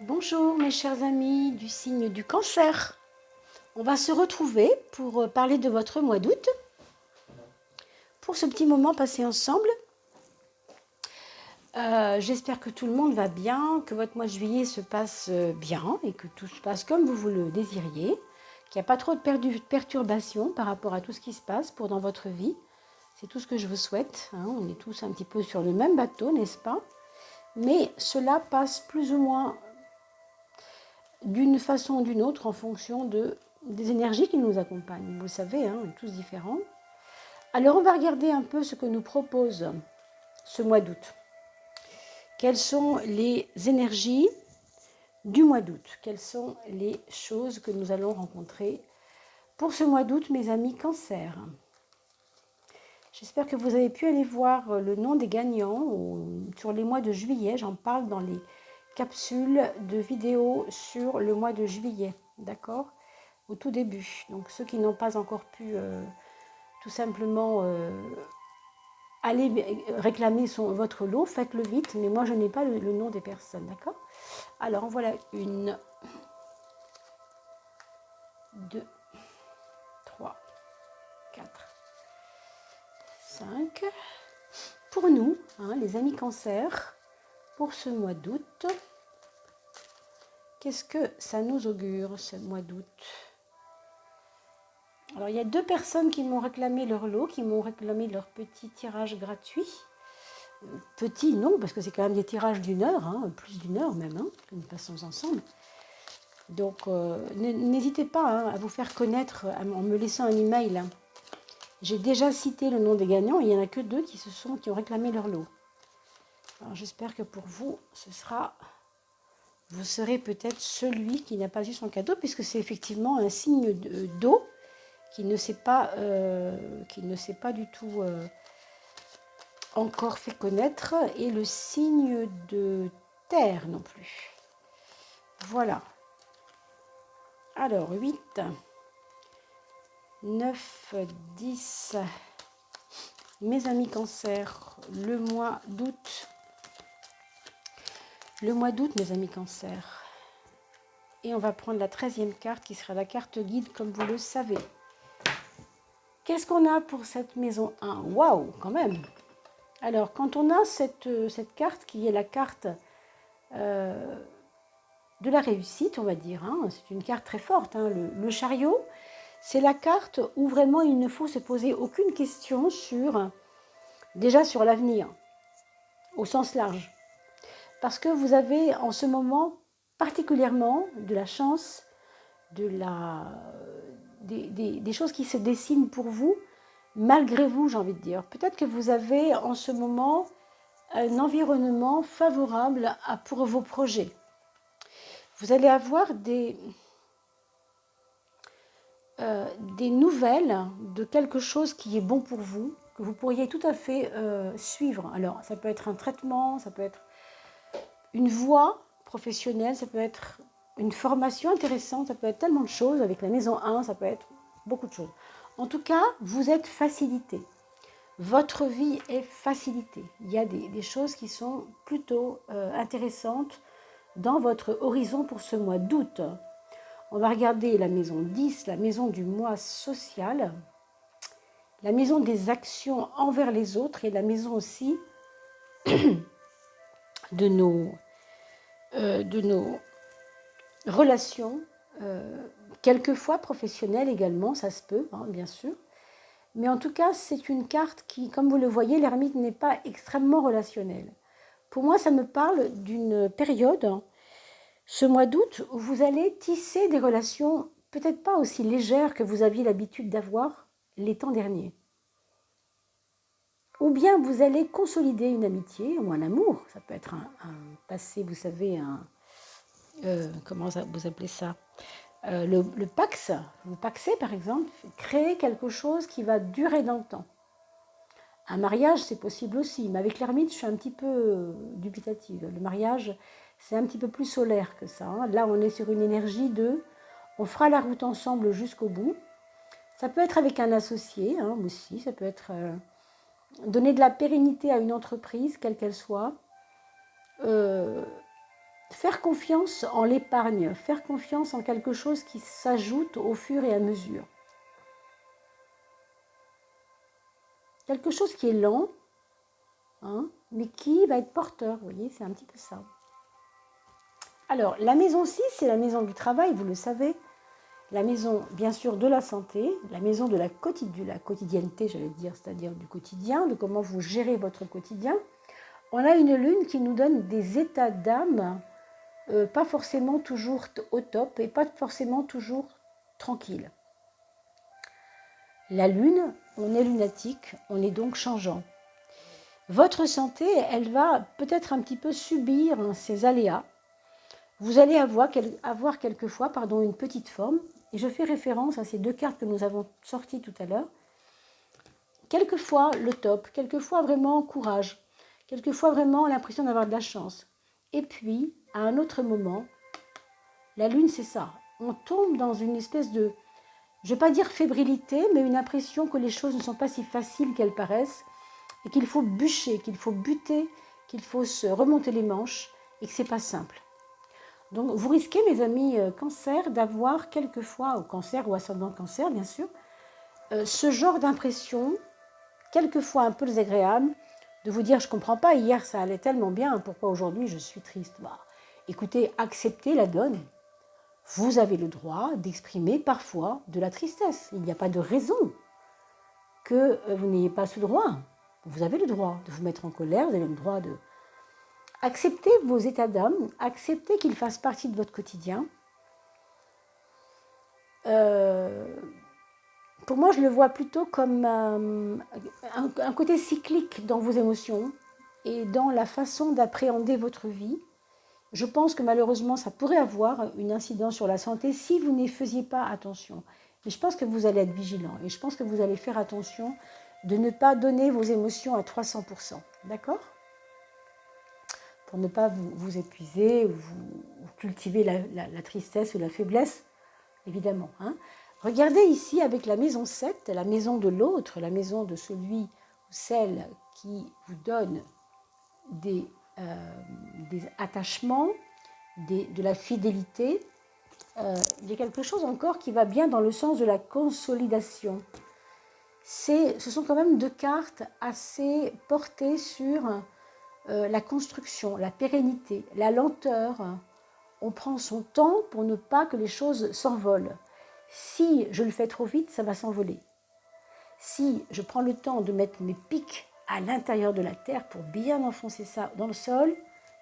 Bonjour mes chers amis du signe du Cancer. On va se retrouver pour parler de votre mois d'août. Pour ce petit moment passé ensemble, j'espère que tout le monde va bien, que votre mois de juillet se passe bien et que tout se passe comme vous le désiriez, qu'il n'y a pas trop de perturbations par rapport à tout ce qui se passe dans votre vie. C'est tout ce que je vous souhaite. On est tous un petit peu sur le même bateau, n'est-ce pas? Mais cela passe plus ou moins d'une façon ou d'une autre en fonction des énergies qui nous accompagnent. Vous le savez, on est tous différents. Alors on va regarder un peu ce que nous propose ce mois d'août. Quelles sont les énergies du mois d'août? Quelles sont les choses que nous allons rencontrer pour ce mois d'août, mes amis Cancer? J'espère que vous avez pu aller voir le nom des gagnants sur les mois de juillet. J'en parle dans les capsules de vidéos sur le mois de juillet, d'accord? Au tout début. Donc ceux qui n'ont pas encore pu tout simplement aller réclamer votre lot, faites-le vite, mais moi je n'ai pas le nom des personnes, d'accord? Alors voilà, 1, 2, 3, 4, 5. Pour nous, les amis Cancer, pour ce mois d'août, qu'est-ce que ça nous augure, ce mois d'août? Alors, il y a 2 personnes qui m'ont réclamé leur lot, qui m'ont réclamé leur petit tirage gratuit. Petit, non, parce que c'est quand même des tirages d'1 heure, plus d'1 heure même, que nous passons ensemble. Donc, n'hésitez pas à vous faire connaître en me laissant un email. J'ai déjà cité le nom des gagnants, et il n'y en a que 2 qui ont réclamé leur lot. Alors, j'espère que pour vous, vous serez peut-être celui qui n'a pas eu son cadeau, puisque c'est effectivement un signe d'eau qui ne s'est pas du tout encore fait connaître, et le signe de terre non plus. Voilà. Alors, 8, 9, 10. Mes amis Cancer, le mois d'août. Le mois d'août, mes amis Cancer. Et on va prendre la 13e carte, qui sera la carte guide, comme vous le savez. Qu'est-ce qu'on a pour cette maison 1? Waouh, quand même! Alors, quand on a cette carte, qui est la carte de la réussite, on va dire, c'est une carte très forte, le chariot, c'est la carte où vraiment il ne faut se poser aucune question déjà sur l'avenir, au sens large. Parce que vous avez en ce moment particulièrement de la chance, des choses qui se dessinent pour vous, malgré vous, j'ai envie de dire. Peut-être que vous avez en ce moment un environnement favorable pour vos projets. Vous allez avoir des nouvelles de quelque chose qui est bon pour vous, que vous pourriez tout à fait suivre. Alors, ça peut être un traitement, ça peut être une voie professionnelle, ça peut être une formation intéressante, ça peut être tellement de choses. Avec la maison 1, ça peut être beaucoup de choses. En tout cas, vous êtes facilité. Votre vie est facilitée. Il y a des choses qui sont plutôt intéressantes dans votre horizon pour ce mois d'août. On va regarder la maison 10, la maison du mois social, la maison des actions envers les autres, et la maison aussi de nos relations, quelquefois professionnelles également, ça se peut, bien sûr. Mais en tout cas, c'est une carte qui, comme vous le voyez, l'ermite n'est pas extrêmement relationnelle. Pour moi, ça me parle d'une période, ce mois d'août, où vous allez tisser des relations peut-être pas aussi légères que vous aviez l'habitude d'avoir les temps derniers. Ou bien vous allez consolider une amitié ou un amour. Ça peut être un passé, vous savez, comment vous appelez ça, le pax. Vous paxez, par exemple, créer quelque chose qui va durer dans le temps. Un mariage, c'est possible aussi, mais avec l'ermite, je suis un petit peu dubitative. Le mariage, c'est un petit peu plus solaire que ça. Là, on est sur une énergie on fera la route ensemble jusqu'au bout. Ça peut être avec un associé aussi, ça peut être donner de la pérennité à une entreprise, quelle qu'elle soit. faire confiance en l'épargne, faire confiance en quelque chose qui s'ajoute au fur et à mesure. Quelque chose qui est lent, hein, mais qui va être porteur, vous voyez, c'est un petit peu ça. Alors, la maison 6, c'est la maison du travail, vous le savez. La maison, bien sûr, de la santé, la maison de la quotidienneté, j'allais dire, c'est-à-dire du quotidien, de comment vous gérez votre quotidien. On a une lune qui nous donne des états d'âme, pas forcément toujours au top et pas forcément toujours tranquille. La lune, on est lunatique, on est donc changeant. Votre santé, elle va peut-être un petit peu subir ces aléas. Vous allez avoir quelquefois une petite forme, et je fais référence à ces deux cartes que nous avons sorties tout à l'heure. Quelquefois le top, quelquefois vraiment courage, quelquefois vraiment l'impression d'avoir de la chance. Et puis, à un autre moment, la lune c'est ça, on tombe dans une espèce de, je ne vais pas dire fébrilité, mais une impression que les choses ne sont pas si faciles qu'elles paraissent, et qu'il faut bûcher, qu'il faut buter, qu'il faut se remonter les manches, et que ce n'est pas simple. Donc vous risquez, mes amis cancer, d'avoir quelquefois, au cancer ou ascendant cancer bien sûr, ce genre d'impression, quelquefois un peu désagréable, de vous dire je ne comprends pas, hier ça allait tellement bien, pourquoi aujourd'hui je suis triste. Bah, écoutez, acceptez la donne. Vous avez le droit d'exprimer parfois de la tristesse. Il n'y a pas de raison que vous n'ayez pas ce droit. Vous avez le droit de vous mettre en colère, vous avez le droit de... Acceptez vos états d'âme, acceptez qu'ils fassent partie de votre quotidien. Pour moi, je le vois plutôt comme un côté cyclique dans vos émotions et dans la façon d'appréhender votre vie. Je pense que malheureusement, ça pourrait avoir une incidence sur la santé si vous n'y faisiez pas attention. Mais je pense que vous allez être vigilant et je pense que vous allez faire attention de ne pas donner vos émotions à 300%. D'accord ? Pour ne pas vous épuiser ou vous cultiver la tristesse ou la faiblesse, évidemment. Hein. Regardez ici avec la maison 7, la maison de l'autre, la maison de celui ou celle qui vous donne des attachements, de la fidélité. Il y a quelque chose encore qui va bien dans le sens de la consolidation. Ce sont quand même deux cartes assez portées sur la construction, la pérennité, la lenteur. On prend son temps pour ne pas que les choses s'envolent. Si je le fais trop vite, ça va s'envoler. Si je prends le temps de mettre mes pics à l'intérieur de la terre pour bien enfoncer ça dans le sol,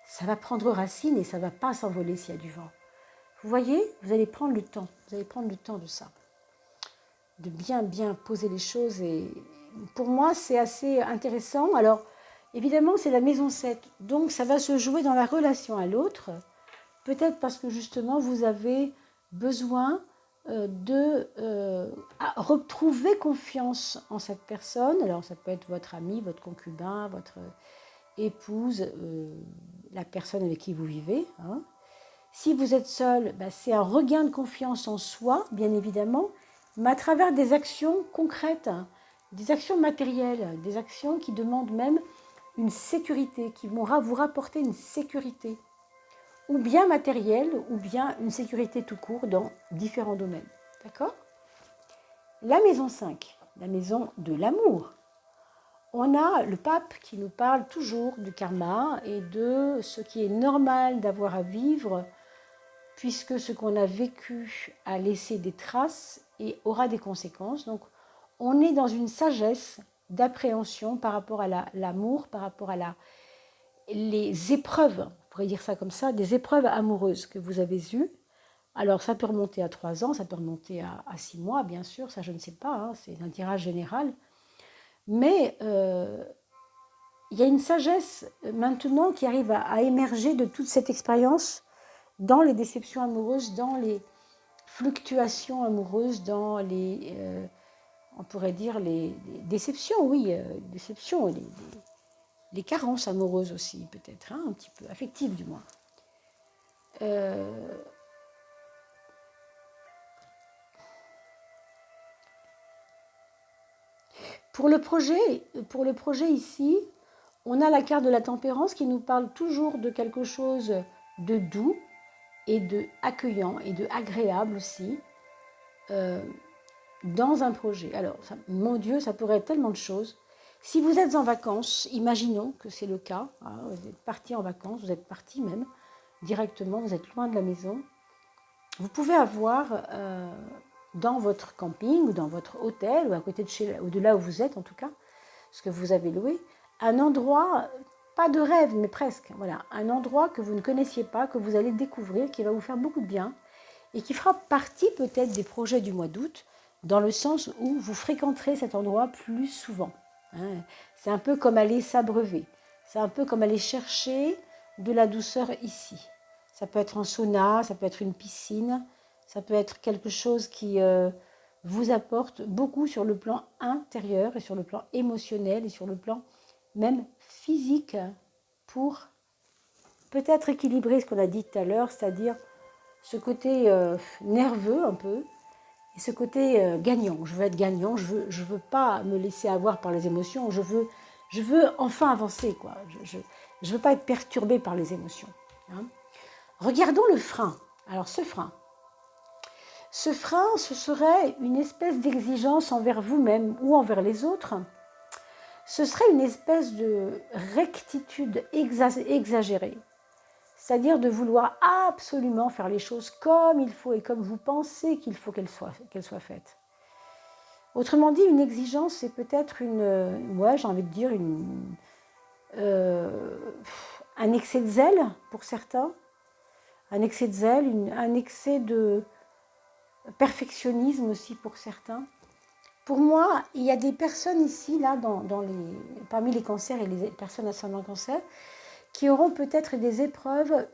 ça va prendre racine et ça ne va pas s'envoler s'il y a du vent. Vous voyez, vous allez prendre le temps de ça, de bien poser les choses. Et pour moi, c'est assez intéressant. Alors, évidemment, c'est la maison 7, donc ça va se jouer dans la relation à l'autre, peut-être parce que justement, vous avez besoin de retrouver confiance en cette personne. Alors ça peut être votre ami, votre concubin, votre épouse, la personne avec qui vous vivez. Hein. Si vous êtes seul, c'est un regain de confiance en soi, bien évidemment, mais à travers des actions concrètes, hein, des actions matérielles, des actions qui demandent même une sécurité, qui vont vous rapporter une sécurité, ou bien matérielle, ou bien une sécurité tout court dans différents domaines. D'accord ? La maison 5, la maison de l'amour. On a le pape qui nous parle toujours du karma et de ce qui est normal d'avoir à vivre, puisque ce qu'on a vécu a laissé des traces et aura des conséquences. Donc, on est dans une sagesse d'appréhension par rapport à l'amour, par rapport à les épreuves, on pourrait dire ça comme ça, des épreuves amoureuses que vous avez eues. Alors, ça peut remonter à 3 ans, ça peut remonter à 6 mois, bien sûr, ça je ne sais pas, hein, c'est un tirage général. Mais il y a une sagesse maintenant qui arrive à émerger de toute cette expérience dans les déceptions amoureuses, dans les fluctuations amoureuses, dans les, on pourrait dire, les déceptions, oui, déceptions, les carences amoureuses aussi, peut-être, hein, un petit peu, affectives du moins. Pour le projet ici, on a la carte de la tempérance qui nous parle toujours de quelque chose de doux et de accueillant et de agréable aussi dans un projet. Alors, ça, mon Dieu, ça pourrait être tellement de choses. Si vous êtes en vacances, imaginons que c'est le cas, hein, vous êtes parti en vacances, vous êtes parti même directement, vous êtes loin de la maison, vous pouvez avoir dans votre camping ou dans votre hôtel ou à côté de là où vous êtes en tout cas, ce que vous avez loué, un endroit, pas de rêve mais presque, voilà, un endroit que vous ne connaissiez pas, que vous allez découvrir, qui va vous faire beaucoup de bien et qui fera partie peut-être des projets du mois d'août, dans le sens où vous fréquenterez cet endroit plus souvent. Hein. C'est un peu comme aller s'abreuver, c'est un peu comme aller chercher de la douceur ici. Ça peut être un sauna, ça peut être une piscine, ça peut être quelque chose qui vous apporte beaucoup sur le plan intérieur et sur le plan émotionnel et sur le plan même physique pour peut-être équilibrer ce qu'on a dit tout à l'heure, c'est-à-dire ce côté nerveux un peu et ce côté gagnant. Je veux être gagnant, je veux pas me laisser avoir par les émotions, je veux enfin avancer, quoi. Je veux pas être perturbée par les émotions. Hein. Regardons le frein. Alors ce frein, ce serait une espèce d'exigence envers vous-même ou envers les autres. Ce serait une espèce de rectitude exagérée. C'est-à-dire de vouloir absolument faire les choses comme il faut et comme vous pensez qu'il faut qu'elles soient faites. Autrement dit, une exigence, c'est peut-être j'ai envie de dire, un excès de zèle pour certains, un excès de zèle, un excès de perfectionnisme aussi pour certains. Pour moi, il y a des personnes ici, là, parmi les cancers et les personnes ascendant cancer, qui auront peut-être des épreuves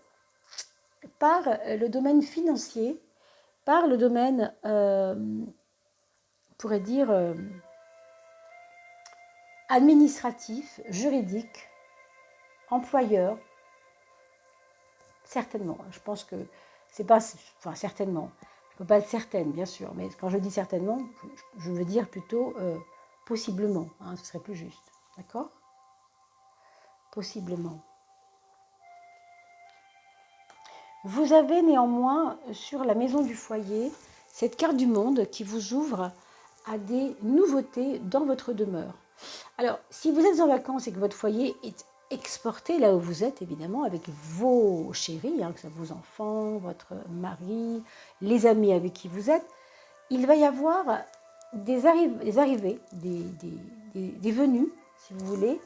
par le domaine financier, par le domaine, on pourrait dire, administratif, juridique, employeur, certainement. Je pense que c'est pas, enfin certainement, je ne peux pas être certaine, bien sûr, mais quand je dis certainement, je veux dire plutôt possiblement, hein, ce serait plus juste, d'accord ? Possiblement. Vous avez néanmoins sur la maison du foyer cette carte du monde qui vous ouvre à des nouveautés dans votre demeure. Alors, si vous êtes en vacances et que votre foyer est exporté là où vous êtes, évidemment, avec vos chéris, hein, que ce soit vos enfants, votre mari, les amis avec qui vous êtes, il va y avoir des arrivées, des venues, si vous voulez,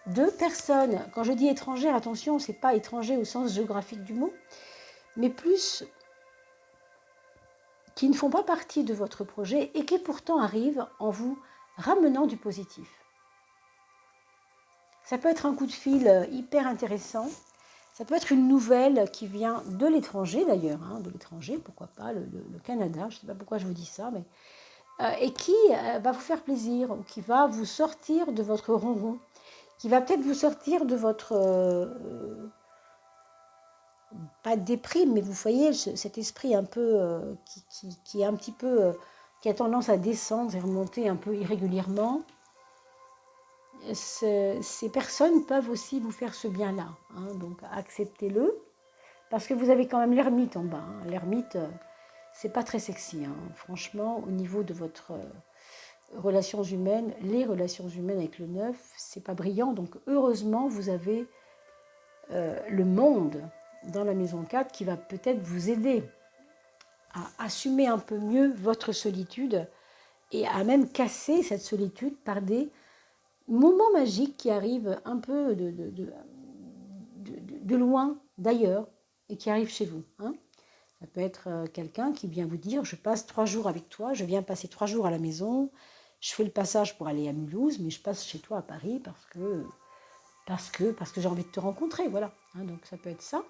de personnes. Quand je dis étrangères, attention, ce n'est pas étranger au sens géographique du mot, mais plus qui ne font pas partie de votre projet et qui pourtant arrivent en vous ramenant du positif. Ça peut être un coup de fil hyper intéressant, ça peut être une nouvelle qui vient de l'étranger d'ailleurs, hein, de l'étranger, pourquoi pas, le Canada, je ne sais pas pourquoi je vous dis ça, mais et qui va vous faire plaisir, ou qui va vous sortir de votre ronron, qui va peut-être vous sortir de votre pas de déprime, mais vous voyez cet esprit un peu qui est un petit peu qui a tendance à descendre et remonter un peu irrégulièrement. Ces personnes peuvent aussi vous faire ce bien-là, hein, donc acceptez-le, parce que vous avez quand même l'ermite en bas. Hein. L'ermite, c'est pas très sexy, hein. Franchement, au niveau de votre relations humaines, les relations humaines avec le 9, c'est pas brillant, donc heureusement vous avez le monde dans la maison 4 qui va peut-être vous aider à assumer un peu mieux votre solitude et à même casser cette solitude par des moments magiques qui arrivent un peu de loin, d'ailleurs, et qui arrivent chez vous. Hein. Ça peut être quelqu'un qui vient vous dire « Je passe 3 jours avec toi, je viens passer 3 jours à la maison, je fais le passage pour aller à Mulhouse, mais je passe chez toi à Paris parce que j'ai envie de te rencontrer. » Voilà, hein, donc ça peut être ça.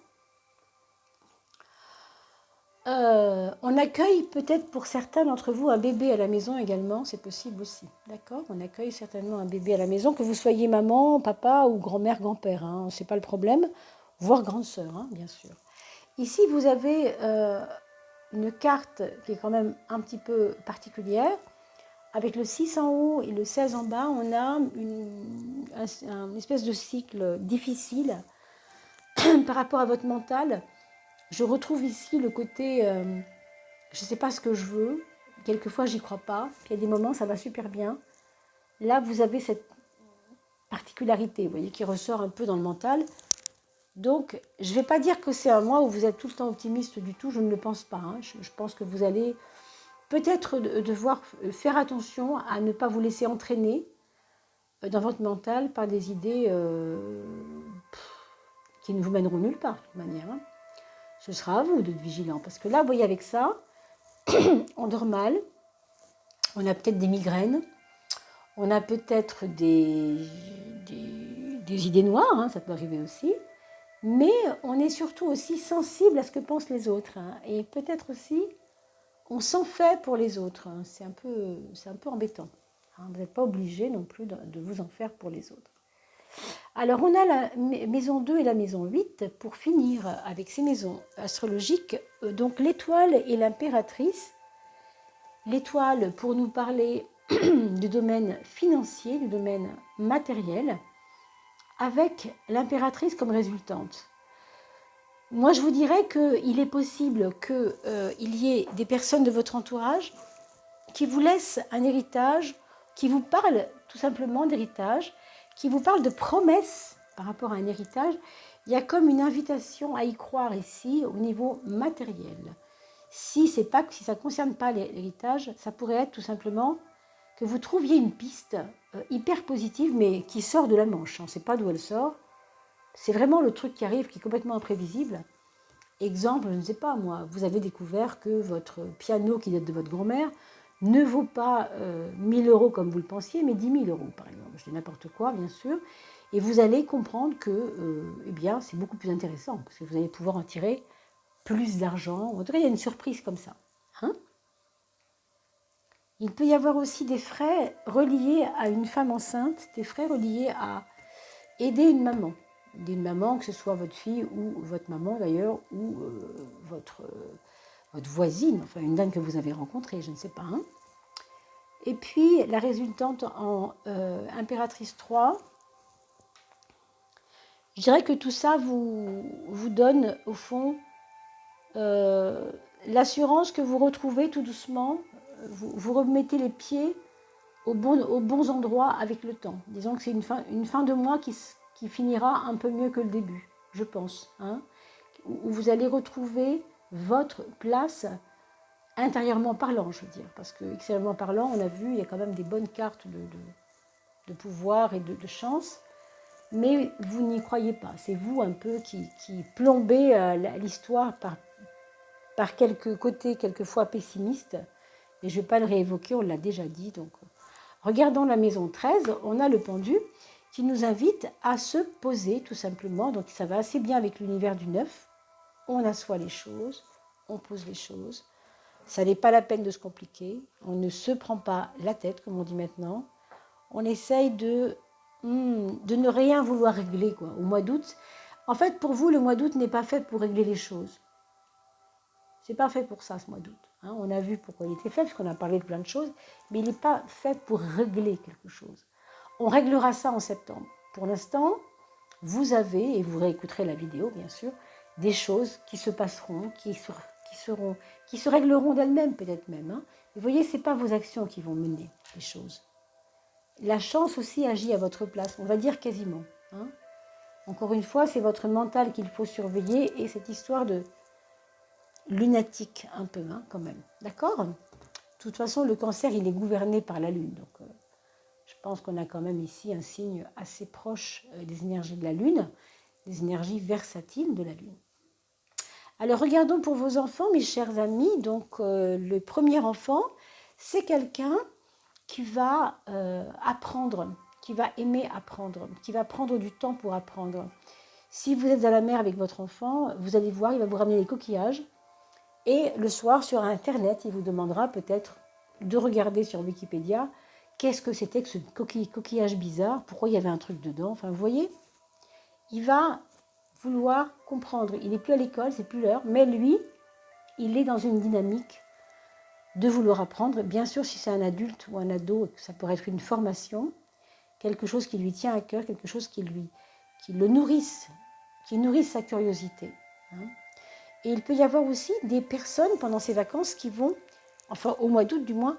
On accueille peut-être pour certains d'entre vous un bébé à la maison également, c'est possible aussi, d'accord ? On accueille certainement un bébé à la maison, que vous soyez maman, papa ou grand-mère, grand-père, hein, c'est pas le problème, voire grande sœur, hein, bien sûr. Ici, vous avez une carte qui est quand même un petit peu particulière, avec le 6 en haut et le 16 en bas, on a une espèce de cycle difficile par rapport à votre mental, je retrouve ici le côté, je ne sais pas ce que je veux, quelquefois j'y crois pas, puis il y a des moments ça va super bien. Là, vous avez cette particularité, vous voyez, qui ressort un peu dans le mental. Donc, je ne vais pas dire que c'est un mois où vous êtes tout le temps optimiste du tout, je ne le pense pas. Hein. Je pense que vous allez peut-être devoir faire attention à ne pas vous laisser entraîner dans votre mental par des idées qui ne vous mèneront nulle part, de toute manière. Hein. Ce sera à vous d'être vigilant, parce que là, vous voyez, avec ça, on dort mal, on a peut-être des migraines, on a peut-être des idées noires, hein, ça peut arriver aussi, mais on est surtout aussi sensible à ce que pensent les autres. Hein, et peut-être aussi, on s'en fait pour les autres. Hein, c'est un peu embêtant. Hein, vous n'êtes pas obligé non plus de vous en faire pour les autres. Alors, on a la maison 2 et la maison 8 pour finir avec ces maisons astrologiques. Donc, l'étoile et l'impératrice. L'étoile pour nous parler du domaine financier, du domaine matériel, avec l'impératrice comme résultante. Moi, je vous dirais qu'il est possible qu'il y ait des personnes de votre entourage qui vous laissent un héritage, qui vous parlent tout simplement d'héritage, qui vous parlent de promesses par rapport à un héritage. Il y a comme une invitation à y croire ici au niveau matériel. Si ça ne concerne pas l'héritage, ça pourrait être tout simplement que vous trouviez une piste hyper positive, mais qui sort de la manche. On ne sait pas d'où elle sort. C'est vraiment le truc qui arrive, qui est complètement imprévisible. Exemple, je ne sais pas moi, vous avez découvert que votre piano qui date de votre grand-mère ne vaut pas 1000 euros comme vous le pensiez, mais 10 000 euros par exemple. Je dis n'importe quoi, bien sûr. Et vous allez comprendre que eh bien, c'est beaucoup plus intéressant, parce que vous allez pouvoir en tirer plus d'argent. En tout cas, il y a une surprise comme ça. Hein? Il peut y avoir aussi des frais reliés à une femme enceinte, des frais reliés à aider une maman. D'une maman, que ce soit votre fille ou votre maman d'ailleurs, ou votre voisine, enfin une dame que vous avez rencontrée, je ne sais pas. Hein. Et puis la résultante en impératrice 3, je dirais que tout ça vous donne au fond l'assurance que vous retrouvez tout doucement, vous remettez les pieds aux bons endroits avec le temps. Disons que c'est une fin de mois qui finira un peu mieux que le début, je pense. Hein, où vous allez retrouver votre place intérieurement parlant, je veux dire. Parce que extérieurement parlant, on a vu, il y a quand même des bonnes cartes de pouvoir et de chance. Mais vous n'y croyez pas. C'est vous un peu qui plombez l'histoire par quelques côtés quelquefois pessimistes. Et je ne vais pas le réévoquer, on l'a déjà dit. Donc, regardons la maison 13, on a le pendu qui nous invite à se poser tout simplement. Donc ça va assez bien avec l'univers du 9. On assoit les choses, on pose les choses. Ça n'est pas la peine de se compliquer. On ne se prend pas la tête, comme on dit maintenant. On essaye de ne rien vouloir régler quoi. Au mois d'août. En fait, pour vous, le mois d'août n'est pas fait pour régler les choses. C'est pas fait pour ça, ce mois d'août. Hein, on a vu pourquoi il était fait, parce qu'on a parlé de plein de choses, mais il n'est pas fait pour régler quelque chose. On réglera ça en septembre. Pour l'instant, vous avez, et vous réécouterez la vidéo bien sûr, des choses qui se passeront, qui se régleront d'elles-mêmes peut-être même. Hein. Vous voyez, ce n'est pas vos actions qui vont mener les choses. La chance aussi agit à votre place, on va dire quasiment. Hein. Encore une fois, c'est votre mental qu'il faut surveiller et cette histoire de lunatique un peu, hein, quand même. D'accord ? De toute façon, le cancer, il est gouverné par la Lune. Donc, je pense qu'on a quand même ici un signe assez proche des énergies de la Lune, des énergies versatiles de la Lune. Alors, regardons pour vos enfants, mes chers amis. Donc, le premier enfant, c'est quelqu'un qui va apprendre, qui va aimer apprendre, qui va prendre du temps pour apprendre. Si vous êtes à la mer avec votre enfant, vous allez voir, il va vous ramener les coquillages. Et le soir, sur Internet, il vous demandera peut-être de regarder sur Wikipédia qu'est-ce que c'était que ce coquillage bizarre, pourquoi il y avait un truc dedans. Enfin, vous voyez, il va vouloir comprendre. Il n'est plus à l'école, c'est plus l'heure, mais lui, il est dans une dynamique de vouloir apprendre. Bien sûr, si c'est un adulte ou un ado, ça pourrait être une formation, quelque chose qui lui tient à cœur, quelque chose qui le nourrisse, qui nourrissent sa curiosité. Hein. Et il peut y avoir aussi des personnes pendant ces vacances qui vont, enfin au mois d'août du moins,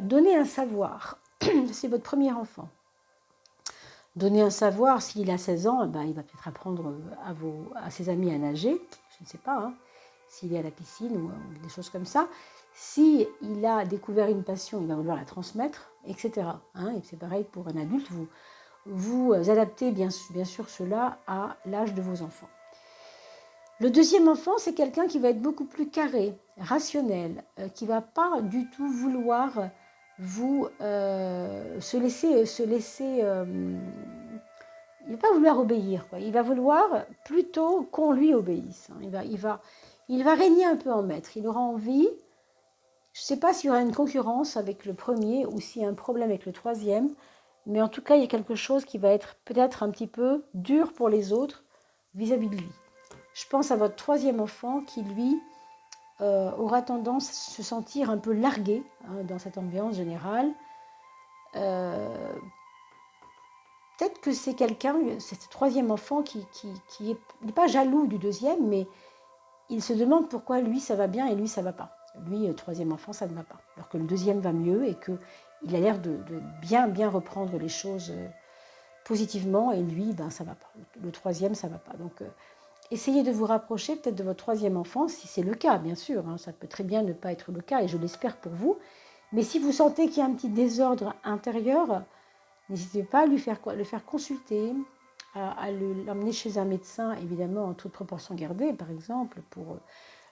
donner un savoir. C'est votre premier enfant. Donner un savoir, s'il a 16 ans, ben, il va peut-être apprendre à ses amis à nager, je ne sais pas, hein, s'il est à la piscine ou des choses comme ça. S'il a découvert une passion, il va vouloir la transmettre, etc. Hein, et c'est pareil pour un adulte, vous adaptez bien sûr cela à l'âge de vos enfants. Le deuxième enfant, c'est quelqu'un qui va être beaucoup plus carré, rationnel, qui ne va pas du tout vouloir vous se laisser il ne va pas vouloir obéir, quoi. Il va vouloir plutôt qu'on lui obéisse. Hein. Il va régner un peu en maître. Il aura envie, je ne sais pas s'il y aura une concurrence avec le premier ou s'il y a un problème avec le troisième, mais en tout cas, il y a quelque chose qui va être peut-être un petit peu dur pour les autres vis-à-vis de lui. Je pense à votre troisième enfant qui, lui, aura tendance à se sentir un peu largué dans cette ambiance générale. Peut-être que c'est quelqu'un, c'est ce troisième enfant qui n'est pas jaloux du deuxième, mais il se demande pourquoi lui ça va bien et lui ça va pas. Lui, troisième enfant, ça ne va pas. Alors que le deuxième va mieux et qu'il a l'air de bien reprendre les choses positivement et lui, ben, ça va pas. Le troisième, ça va pas. Donc, essayez de vous rapprocher peut-être de votre troisième enfant, si c'est le cas, bien sûr. Hein, ça peut très bien ne pas être le cas et je l'espère pour vous. Mais si vous sentez qu'il y a un petit désordre intérieur, n'hésitez pas à le faire consulter, à l'emmener chez un médecin, évidemment en toute proportion gardée, par exemple, pour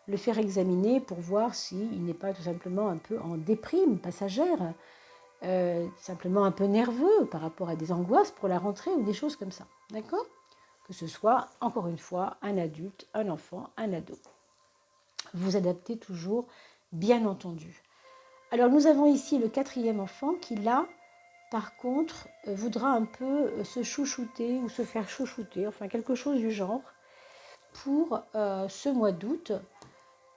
le faire examiner, pour voir s'il n'est pas tout simplement un peu en déprime passagère, simplement un peu nerveux par rapport à des angoisses pour la rentrée ou des choses comme ça. D'accord ? Que ce soit, encore une fois, un adulte, un enfant, un ado. Vous adaptez toujours, bien entendu. Alors, nous avons ici le quatrième enfant qui, là, par contre, voudra un peu se chouchouter ou se faire chouchouter, enfin quelque chose du genre, pour ce mois d'août,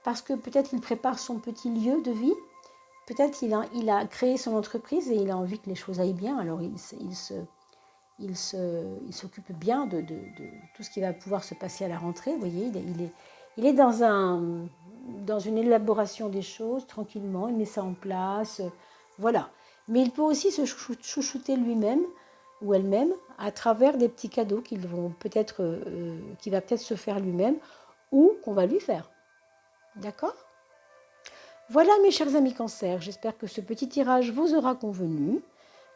parce que peut-être il prépare son petit lieu de vie, peut-être il a créé son entreprise et il a envie que les choses aillent bien, alors il s'occupe bien de tout ce qui va pouvoir se passer à la rentrée. Vous voyez, il est dans une élaboration des choses, tranquillement, il met ça en place, voilà. Mais il peut aussi se chouchouter lui-même ou elle-même à travers des petits cadeaux qu'il va peut-être se faire lui-même ou qu'on va lui faire. D'accord ? Voilà mes chers amis Cancer, j'espère que ce petit tirage vous aura convenu.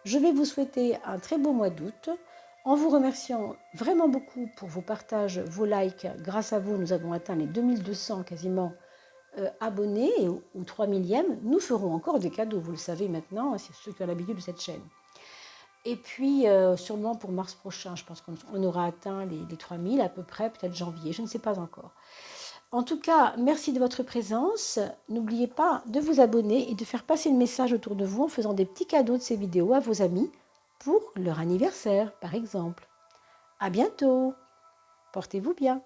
Je vais vous souhaiter un très beau mois d'août en vous remerciant vraiment beaucoup pour vos partages, vos likes. Grâce à vous, nous avons atteint les 2200 quasiment abonnés et au 3000e, nous ferons encore des cadeaux, vous le savez maintenant, c'est ceux qui ont l'habitude de cette chaîne. Et puis, sûrement pour mars prochain, je pense qu'on aura atteint les 3000 à peu près, peut-être janvier, je ne sais pas encore. En tout cas, merci de votre présence. N'oubliez pas de vous abonner et de faire passer le message autour de vous en faisant des petits cadeaux de ces vidéos à vos amis pour leur anniversaire, par exemple. À bientôt. Portez-vous bien.